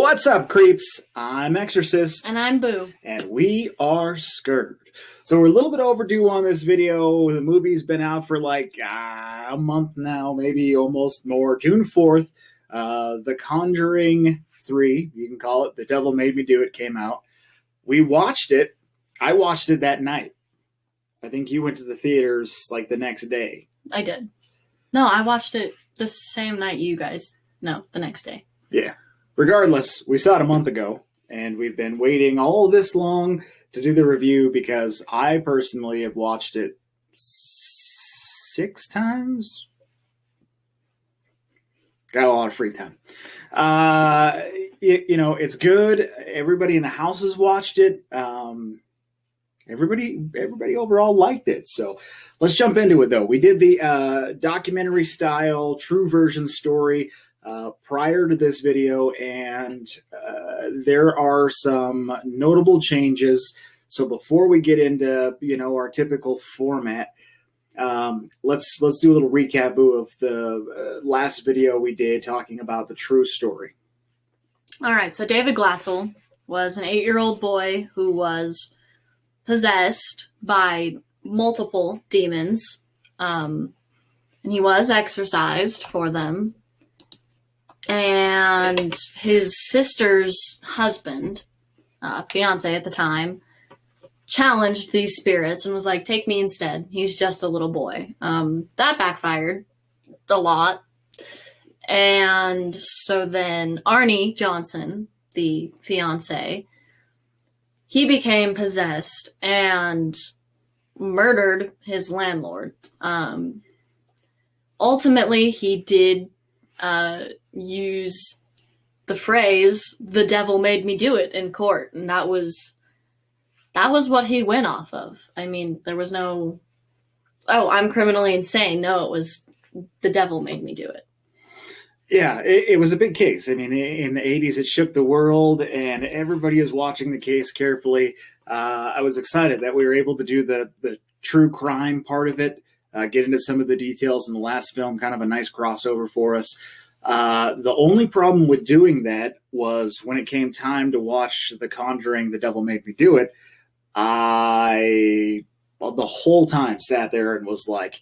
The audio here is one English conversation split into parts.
What's up, creeps? I'm Exorcist. And I'm Boo. And we are Scurred. So we're a little bit overdue on this video. The movie's been out for like a month now, maybe almost more. June 4th, The Conjuring 3, you can call it, The Devil Made Me Do It, came out. We watched it. I watched it that night. I think you went to the theaters like the next day. I did. No, I watched it the same night you guys. No, the next day. Yeah. Regardless, we saw it a month ago, and we've been waiting all this long to do the review because I personally have watched it 6 times. Got a lot of free time. It's good. Everybody in the house has watched it. Everybody overall liked it. So let's jump into it, though. We did the documentary style, true version story prior to this video, and there are some notable changes. So before we get into our typical format, let's do a little recap of the last video we did talking about the true story. All right. So David Glatzel was an 8-year-old boy who was possessed by multiple demons, and he was exorcised for them. And his sister's husband, fiance at the time, challenged these spirits and was like, take me instead. He's just a little boy. That backfired a lot. And so then Arnie Johnson, the fiance, he became possessed and murdered his landlord. Ultimately, he did use the phrase, the devil made me do it, in court. And that was what he went off of. I mean, there was no, oh, I'm criminally insane. No, it was the devil made me do it. Yeah, it was a big case. I mean, in the 80s, it shook the world, and everybody is watching the case carefully. I was excited that we were able to do the true crime part of it, get into some of the details in the last film, kind of a nice crossover for us. The only problem with doing that was when it came time to watch The Conjuring, The Devil Made Me Do It, I the whole time sat there and was like,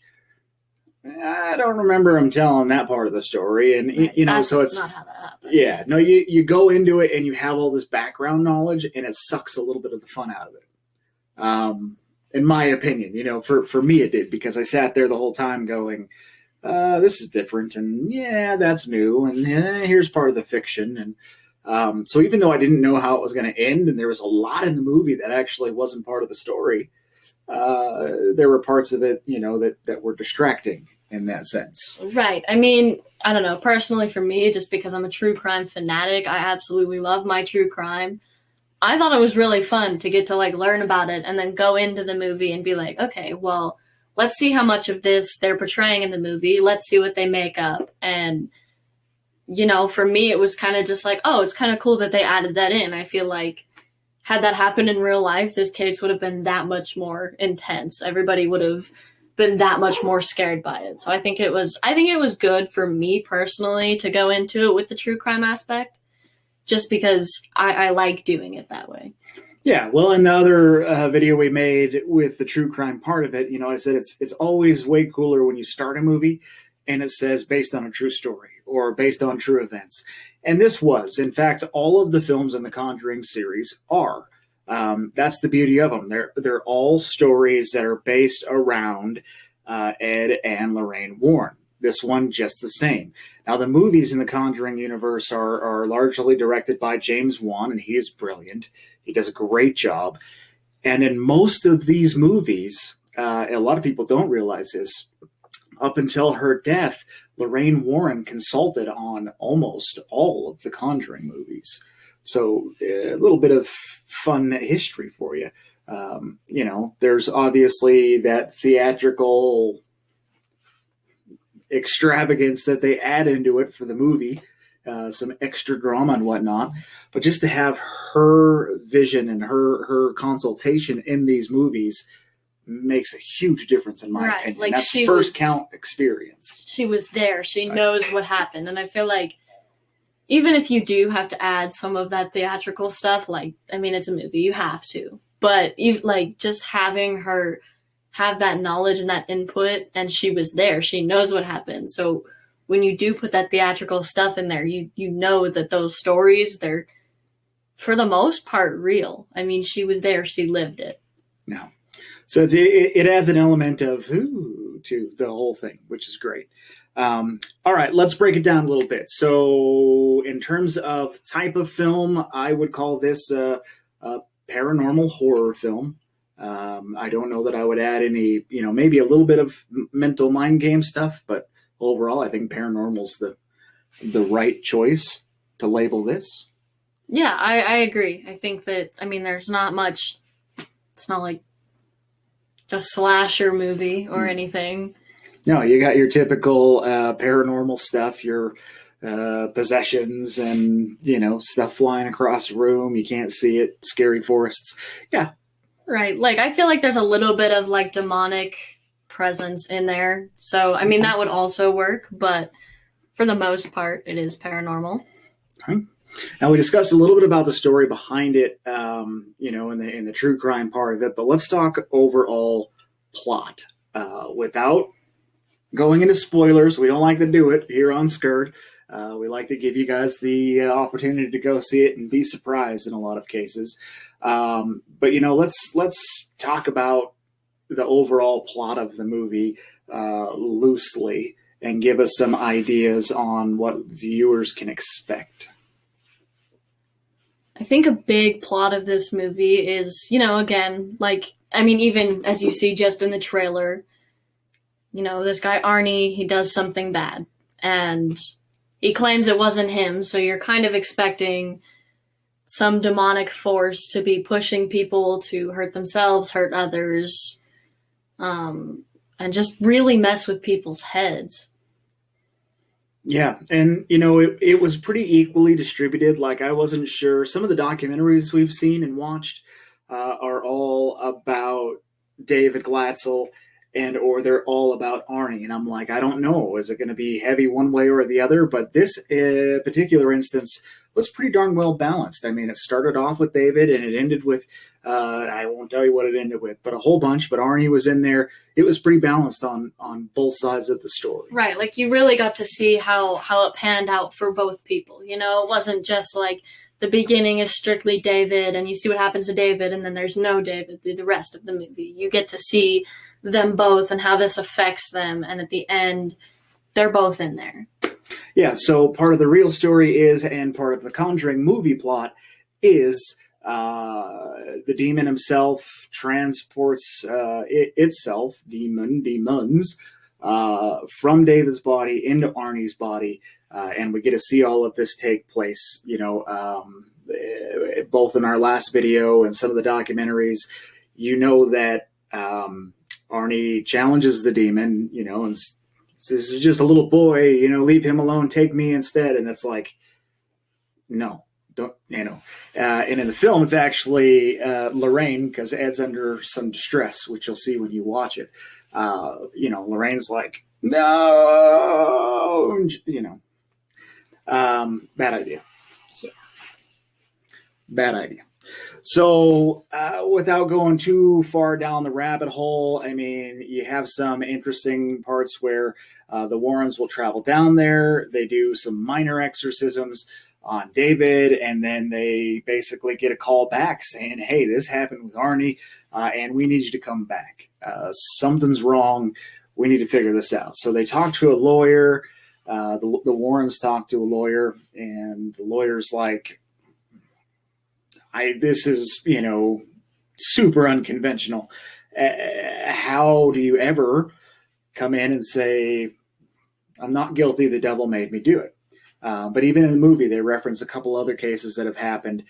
I don't remember him telling that part of the story. And, Right. So it's not how that happened. Yeah, no, you go into it and you have all this background knowledge and it sucks a little bit of the fun out of it. In my opinion, for me it did, because I sat there the whole time going, this is different, and yeah, that's new, and here's part of the fiction. And so even though I didn't know how it was going to end, and there was a lot in the movie that actually wasn't part of the story, there were parts of it, that were distracting in that sense. Right. I mean, I don't know. Personally, for me, just because I'm a true crime fanatic, I absolutely love my true crime. I thought it was really fun to get to learn about it and then go into the movie and be like, okay, well, let's see how much of this they're portraying in the movie. Let's see what they make up. And, for me, it was kind of just like, oh, it's kind of cool that they added that in. I feel like had that happened in real life, this case would have been that much more intense. Everybody would have been that much more scared by it. So I think it was good for me personally to go into it with the true crime aspect, just because I like doing it that way. Yeah, well, in the other video we made with the true crime part of it, I said it's always way cooler when you start a movie and it says based on a true story or based on true events. And this was, in fact, all of the films in the Conjuring series are. That's the beauty of them. They're all stories that are based around Ed and Lorraine Warren. This one just the same. Now, the movies in the Conjuring universe are largely directed by James Wan, and he is brilliant. He does a great job. And in most of these movies, a lot of people don't realize this, up until her death, Lorraine Warren consulted on almost all of the Conjuring movies. So a little bit of fun history for you. There's obviously that theatrical extravagance that they add into it for the movie, some extra drama and whatnot. But just to have her vision and her consultation in these movies makes a huge difference in my opinion. That's first count experience. She was there. She knows what happened. And I feel like even if you do have to add some of that theatrical stuff, like, I mean, it's a movie, you have to. But like just having her have that knowledge and that input, and she was there, she knows what happened. So when you do put that theatrical stuff in there, you know that those stories, they're for the most part real. I mean, she was there, she lived it. No. So it has an element of to the whole thing, which is great. All right, let's break it down a little bit. So in terms of type of film, I would call this a paranormal horror film. I don't know that I would add any, maybe a little bit of mental mind game stuff, but overall, I think paranormal's the right choice to label this. Yeah, I agree. I think that, I mean, there's not much, it's not like a slasher movie or anything. No, you got your typical paranormal stuff, your possessions and, stuff flying across the room. You can't see it, scary forests. Yeah. Right. Like, I feel like there's a little bit of, like, demonic presence in there. So, I mean, that would also work, but for the most part, it is paranormal. Okay. Now, we discussed a little bit about the story behind it, in the true crime part of it, but let's talk overall plot. Without going into spoilers, we don't like to do it here on SCURRED. We like to give you guys the opportunity to go see it and be surprised in a lot of cases. But let's talk about the overall plot of the movie loosely and give us some ideas on what viewers can expect. I think a big plot of this movie is, again, like, I mean, even as you see just in the trailer, this guy Arnie, he does something bad, and he claims it wasn't him, so you're kind of expecting some demonic force to be pushing people to hurt themselves, hurt others, and just really mess with people's heads. Yeah, and it was pretty equally distributed. Like, I wasn't sure. Some of the documentaries we've seen and watched are all about David Glatzel, or they're all about Arnie. And I'm like, I don't know. Is it going to be heavy one way or the other? But this particular instance was pretty darn well balanced. I mean, it started off with David and it ended with, I won't tell you what it ended with, but a whole bunch. But Arnie was in there. It was pretty balanced on both sides of the story. Right. Like, you really got to see how it panned out for both people. It wasn't just like the beginning is strictly David and you see what happens to David and then there's no David through the rest of the movie. You get to see them both and how this affects them. And at the end, they're both in there. Yeah, so part of the real story is, and part of the Conjuring movie plot is, the demon himself transports demons, from David's body into Arnie's body, and we get to see all of this take place, both in our last video and some of the documentaries. That Arnie challenges the demon, and this is just a little boy, leave him alone, take me instead. And it's like, no, don't, and in the film, it's actually Lorraine, because Ed's under some distress, which you'll see when you watch it. Lorraine's like, no, bad idea. Yeah. Bad idea. So without going too far down the rabbit hole, I mean, you have some interesting parts where the Warrens will travel down there. They do some minor exorcisms on David, and then they basically get a call back saying, hey, this happened with Arnie, and we need you to come back. Something's wrong. We need to figure this out. So they talk to a lawyer. The Warrens talk to a lawyer, and the lawyer's like, this is, super unconventional. How do you ever come in and say, I'm not guilty, the devil made me do it? But even in the movie, they reference a couple other cases that have happened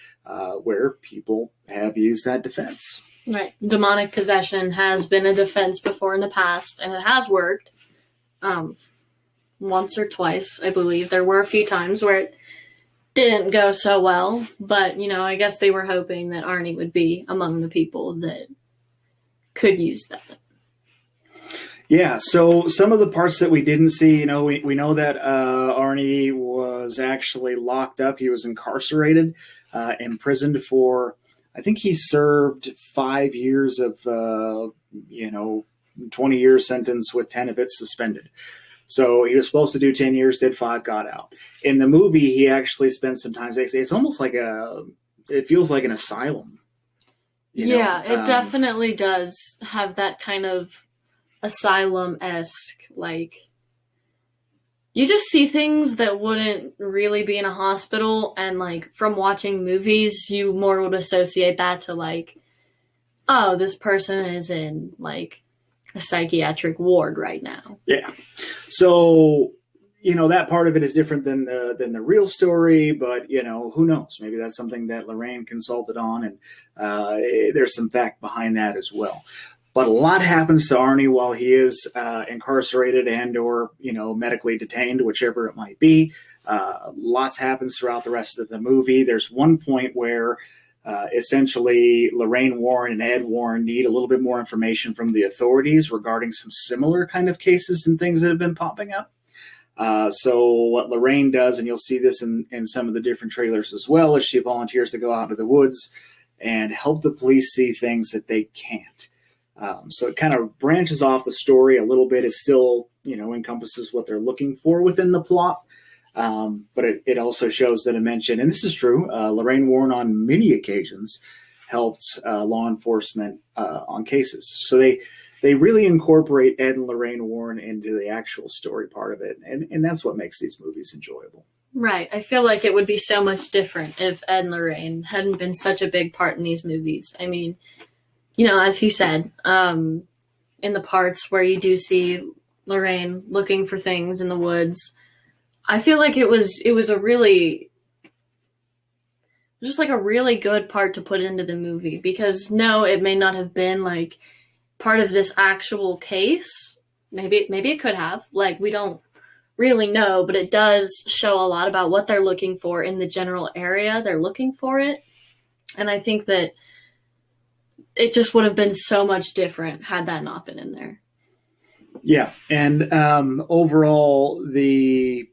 where people have used that defense. Right. Demonic possession has been a defense before in the past, and it has worked. Once or twice, I believe. There were a few times where it didn't go so well, but, I guess they were hoping that Arnie would be among the people that could use that. Yeah, so some of the parts that we didn't see, we know that Arnie was actually locked up. He was incarcerated, imprisoned for, I think he served 5 years of, 20-year sentence with 10 of it suspended. So he was supposed to do 10 years, did 5, got out. In the movie, he actually spent some time. It's almost like it feels like an asylum. It definitely does have that kind of asylum-esque, like, you just see things that wouldn't really be in a hospital, and like from watching movies, you more would associate that to like, oh, this person is in like a psychiatric ward right now. Yeah. So, that part of it is different than the real story, but who knows? Maybe that's something that Lorraine consulted on, and there's some fact behind that as well. But a lot happens to Arnie while he is incarcerated and or medically detained, whichever it might be. Lots happens throughout the rest of the movie. There's one point where essentially Lorraine Warren and Ed Warren need a little bit more information from the authorities regarding some similar kind of cases and things that have been popping up. So what Lorraine does, and you'll see this in some of the different trailers as well, is she volunteers to go out into the woods and help the police see things that they can't. So it kind of branches off the story a little bit. It still, encompasses what they're looking for within the plot. But it also shows the dimension, and this is true. Lorraine Warren on many occasions helped law enforcement on cases. So they really incorporate Ed and Lorraine Warren into the actual story part of it. And that's what makes these movies enjoyable. Right. I feel like it would be so much different if Ed and Lorraine hadn't been such a big part in these movies. I mean, as he said, in the parts where you do see Lorraine looking for things in the woods, I feel like it was a really, just like a really good part to put into the movie, because no, it may not have been like part of this actual case. Maybe it could have, like, we don't really know, but it does show a lot about what they're looking for in the general area they're looking for it. And I think that it just would have been so much different had that not been in there. Yeah. And overall, the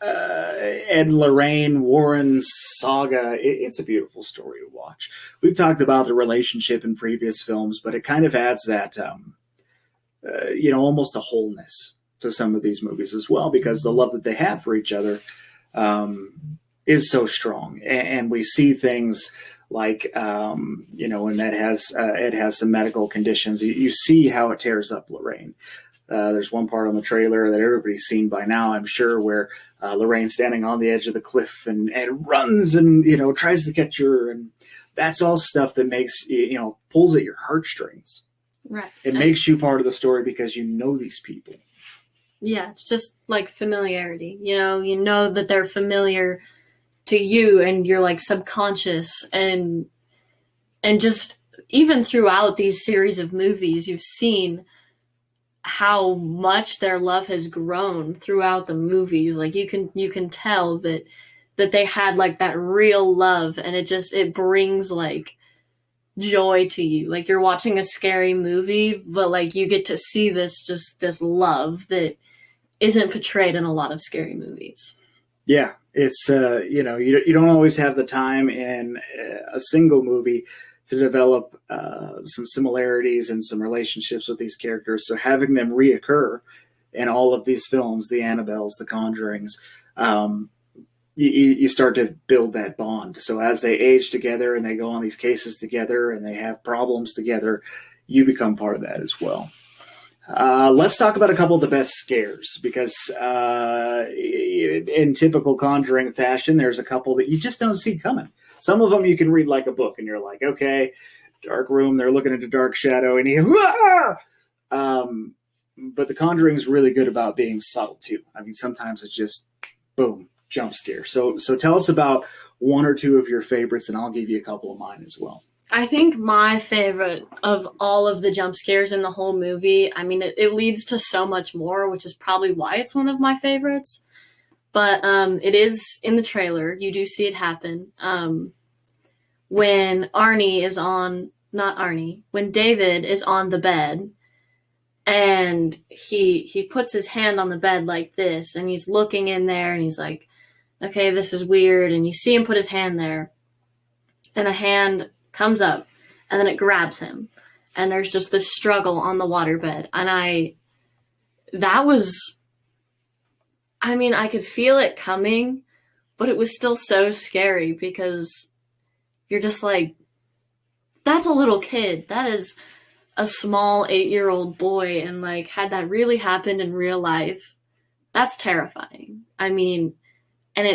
Ed Lorraine Warren saga, it's a beautiful story to watch. We've talked about the relationship in previous films, but it kind of adds that, almost a wholeness to some of these movies as well, because the love that they have for each other is so strong. And we see things like, and that it has some medical conditions. You see how it tears up Lorraine. There's one part on the trailer that everybody's seen by now, I'm sure, where Lorraine's standing on the edge of the cliff and runs and, tries to catch her. And that's all stuff that makes, pulls at your heartstrings. Right. It makes you part of the story because you know these people. Yeah, it's just like familiarity. You know that they're familiar to you, and you're like subconscious, and just even throughout these series of movies, you've seen how much their love has grown throughout the movies. Like you can tell that they had like that real love, and it brings like joy to you. Like you're watching a scary movie, but like you get to see this love that isn't portrayed in a lot of scary movies. Yeah, it's you don't always have the time in a single movie to develop some similarities and some relationships with these characters. So having them reoccur in all of these films, the Annabelles, the Conjurings, you start to build that bond. So as they age together and they go on these cases together and they have problems together, you become part of that as well. Let's talk about a couple of the best scares, because in typical Conjuring fashion, there's a couple that you just don't see coming. Some of them you can read like a book, and you're like, okay, dark room, they're looking into dark shadow, and but the Conjuring's really good about being subtle too. I mean, sometimes it's just boom, jump scare. So tell us about one or two of your favorites, and I'll give you a couple of mine as well. I think my favorite of all of the jump scares in the whole movie, I mean, it leads to so much more, which is probably why it's one of my favorites. But it is in the trailer. You do see it happen. When when David is on the bed And he puts his hand on the bed like this, and he's looking in there, and he's like, okay, this is weird. And you see him put his hand there, and a hand comes up, and then it grabs him. And there's just this struggle on the waterbed. And I could feel it coming, but it was still so scary because you're just like, that's a little kid. That is a small 8-year-old boy. And like, had that really happened in real life, that's terrifying. I mean, and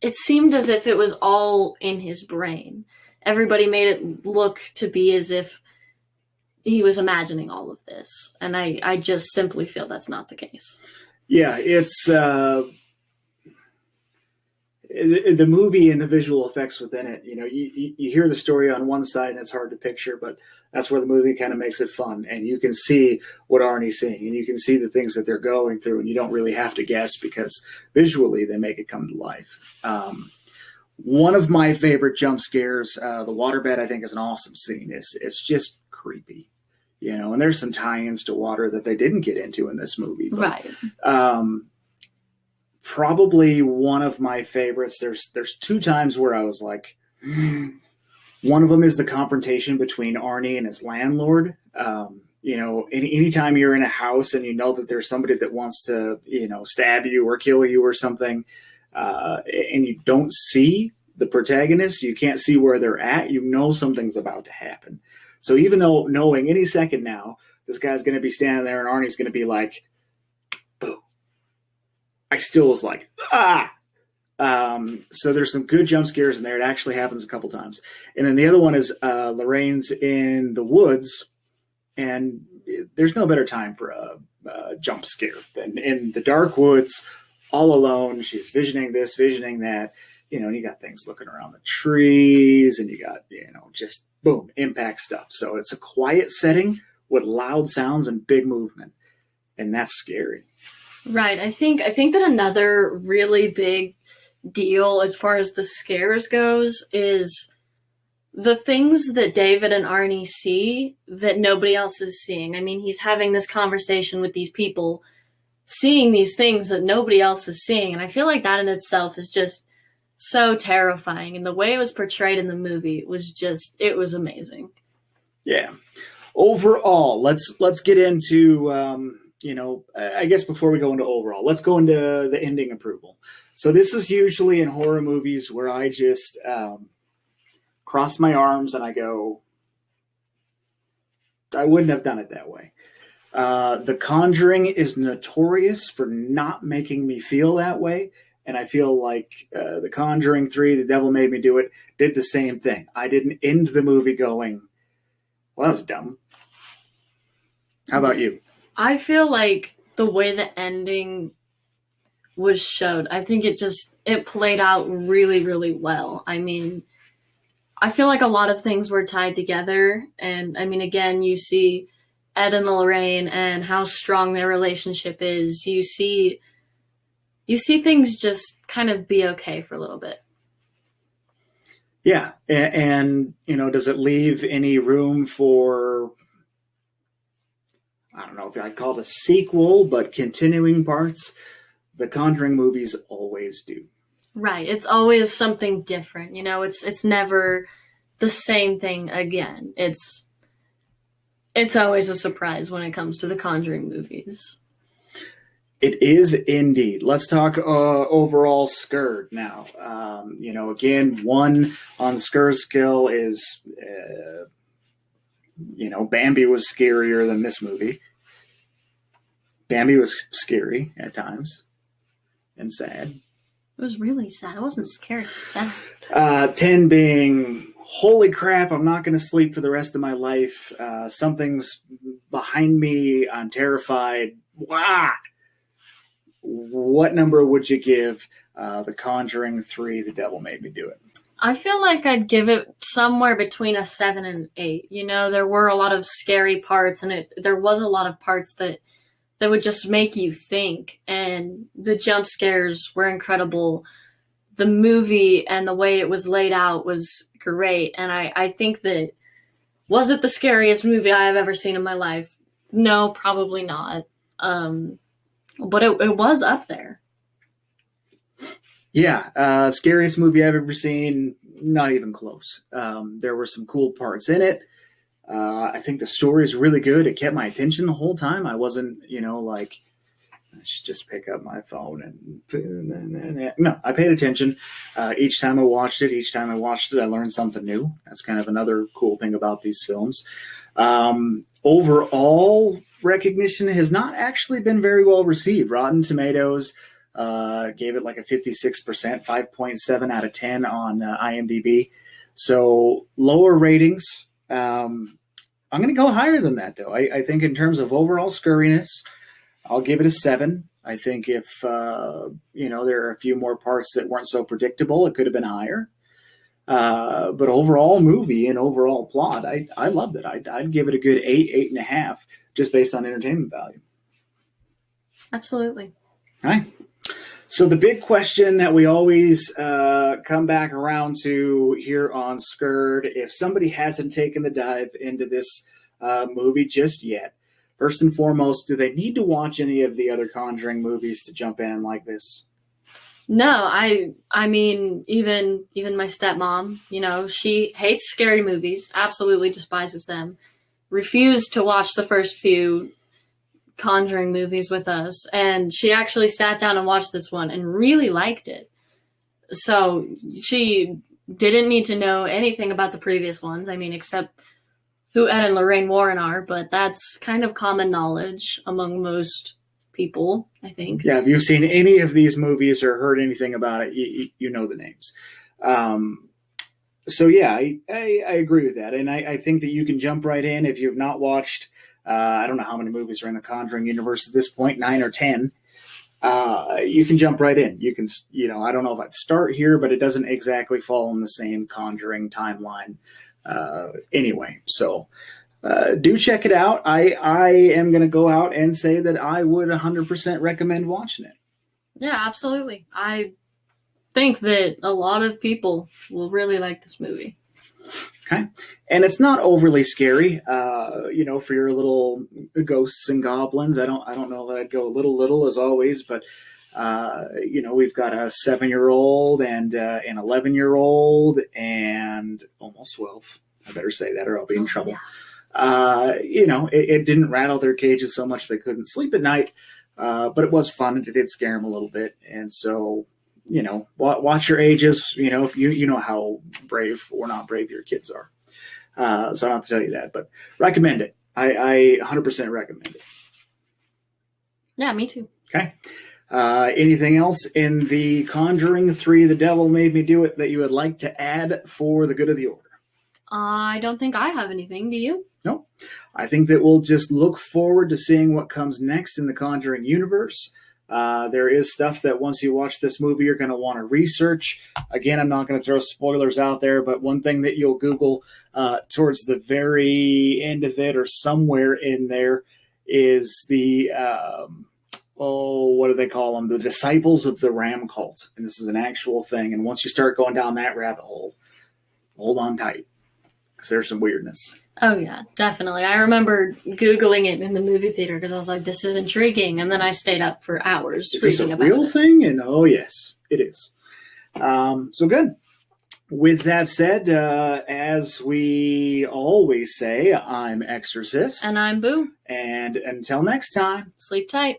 it seemed as if it was all in his brain. Everybody made it look to be as if he was imagining all of this. And I just simply feel that's not the case. Yeah, it's the movie and the visual effects within it. You know, you hear the story on one side and it's hard to picture, but that's where the movie kind of makes it fun. And you can see what Arnie's seeing, and you can see the things that they're going through, and you don't really have to guess because visually they make it come to life. One of my favorite jump scares, the waterbed, I think is an awesome scene. It's just creepy, you know, and there's some tie-ins to water that they didn't get into in this movie. But, right. Probably one of my favorites. There's 2 times where I was like, one of them is the confrontation between Arnie and his landlord. You know, anytime you're in a house and you know that there's somebody that wants to, you know, stab you or kill you or something, and you don't see the protagonist, you can't see where they're at, you know something's about to happen. So even though knowing any second now, this guy's going to be standing there and Arnie's going to be like, boo, I still was like, ah. So there's some good jump scares in there. It actually happens a couple times. And then the other one is Lorraine's in the woods, and there's no better time for a jump scare than in the dark woods, all alone. She's visioning this, visioning that, you know, and you got things looking around the trees, and you got, you know, just boom, impact stuff. So it's a quiet setting with loud sounds and big movement, and that's scary. Right. I think that another really big deal as far as the scares goes is the things that David and Arnie see that nobody else is seeing. I mean, he's having this conversation with these people, seeing these things that nobody else is seeing. And I feel like that in itself is just so terrifying. And the way it was portrayed in the movie was just, it was amazing. Yeah. Overall, let's get into, you know, I guess before we go into overall, let's go into the ending approval. So this is usually in horror movies where I just cross my arms and I go, I wouldn't have done it that way. The Conjuring is notorious for not making me feel that way. And I feel like The Conjuring 3, The Devil Made Me Do It, did the same thing. I didn't end the movie going, well, that was dumb. How about you? I feel like the way the ending was showed, I think it played out really, really well. I mean, I feel like a lot of things were tied together. And I mean, again, you see Ed and Lorraine and how strong their relationship is. You see things just kind of be okay for a little bit. Yeah. And you know, does it leave any room for, I don't know if I'd call it a sequel, but continuing parts? The Conjuring movies always do. Right. It's always something different. You know, it's never the same thing again. It's always a surprise when it comes to the Conjuring movies. It is indeed. Let's talk overall SCURRED now. You know, again, 1 on SCURRED scale is, you know, Bambi was scarier than this movie. Bambi was scary at times and sad. It was really sad. It wasn't scary. It was sad. 10 being, holy crap, I'm not going to sleep for the rest of my life. Something's behind me. I'm terrified. Wow. What number would you give The Conjuring 3, The Devil Made Me Do It? I feel like I'd give it somewhere between a 7 and an 8. You know, there were a lot of scary parts, and there was a lot of parts that would just make you think. And the jump scares were incredible. The movie and the way it was laid out was great. And I think that Was it the scariest movie I have ever seen in my life? No, probably not. But it was up there. Yeah, scariest movie I've ever seen, not even close. There were some cool parts in it. I think the story is really good. It kept my attention the whole time. I wasn't, like, I should just pick up my phone and no, I paid attention. Each time I watched it, I learned something new. That's kind of another cool thing about these films. Overall recognition has not actually been very well received. Rotten Tomatoes gave it like a 56%, 5.7 out of 10 on IMDb. So lower ratings. I'm going to go higher than that, though. I think in terms of overall scurriness, I'll give it a 7. I think if, there are a few more parts that weren't so predictable, it could have been higher. But overall movie and overall plot, I loved it. I'd give it a good 8, 8.5, just based on entertainment value. Absolutely. All right. So the big question that we always come back around to here on Scurred, if somebody hasn't taken the dive into this movie just yet, first and foremost, do they need to watch any of the other Conjuring movies to jump in like this? No, I mean, even my stepmom, she hates scary movies, absolutely despises them, refused to watch the first few Conjuring movies with us, and she actually sat down and watched this one and really liked it. So she didn't need to know anything about the previous ones, I mean, except who Ed and Lorraine Warren are, but that's kind of common knowledge among most people, I think. Yeah, if you've seen any of these movies or heard anything about it, you know the names. So yeah, I agree with that, and I think that you can jump right in if you've not watched. I don't know how many movies are in the Conjuring universe at this point, 9 or 10. You can jump right in. You can, I don't know if I'd start here, but it doesn't exactly fall in the same Conjuring timeline anyway. So do check it out. I am going to go out and say that I would 100% recommend watching it. Yeah, absolutely. I think that a lot of people will really like this movie. Okay. And it's not overly scary, for your little ghosts and goblins. I don't know that I'd go little as always, but, we've got a 7-year-old and an 11-year-old and almost 12. I better say that or I'll be in trouble. Yeah. It didn't rattle their cages so much they couldn't sleep at night, but it was fun and it did scare them a little bit. And so, watch your ages, if you know how brave or not brave your kids are. So I don't have to tell you that, but recommend it. I 100% recommend it. Yeah, me too. Okay. Anything else in the Conjuring 3, The Devil Made Me Do It, that you would like to add for the good of the order? I don't think I have anything. Do you? No. I think that we'll just look forward to seeing what comes next in the Conjuring universe. There is stuff that once you watch this movie, you're going to want to research. Again, I'm not going to throw spoilers out there, but one thing that you'll Google towards the very end of it or somewhere in there is the, what do they call them? The Disciples of the Ram Cult. And this is an actual thing. And once you start going down that rabbit hole, hold on tight because there's some weirdness. Oh, yeah, definitely. I remember Googling it in the movie theater because I was like, this is intriguing. And then I stayed up for hours reading about it. Is this a real thing? And oh, yes, it is. So good. With that said, as we always say, I'm Exorcist. And I'm Boo. And until next time, sleep tight.